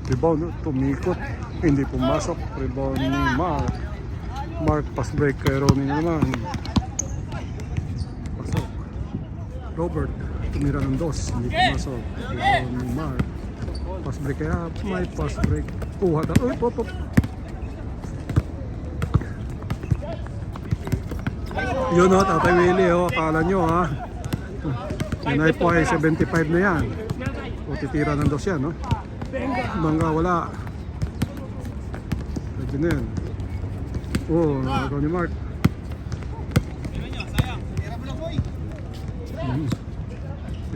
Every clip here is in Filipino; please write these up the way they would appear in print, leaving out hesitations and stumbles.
Rebound, tumikot, hindi pumasok. Rebound ni Mark. Mark, pass break kay Ronnie naman. Pasok. Robert, tumira ng dos, hindi pumasok. Rebound ni Mark. Pass break kaya, may pass break. Kuha na, uy, pop. Yun o, Tatay Willie o, akala nyo ha. Sinay po ay 75 na yan. O titira ng dos yan, no? Bangga, wala. Pwede na yan. Oo, nakagaw ni Mark.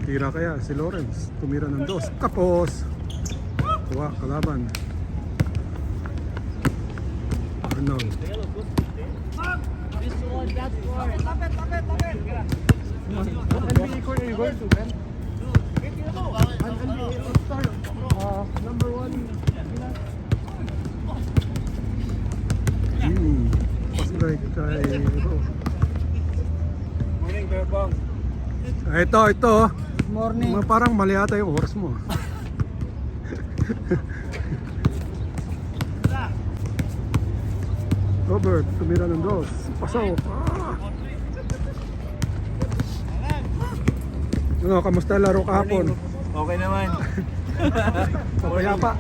Titira kaya si Lawrence. Tumira ng dos. Tapos kuha, kalaban. Arnold. Number 1. Pass break kay Ro. Morning, Bebang. Ito. Morning. Parang mali ata yung oras mo. Robert, tumira ng dos. Pasok. Ano, kamusta laro kahapon? Okay naman. Papayapa.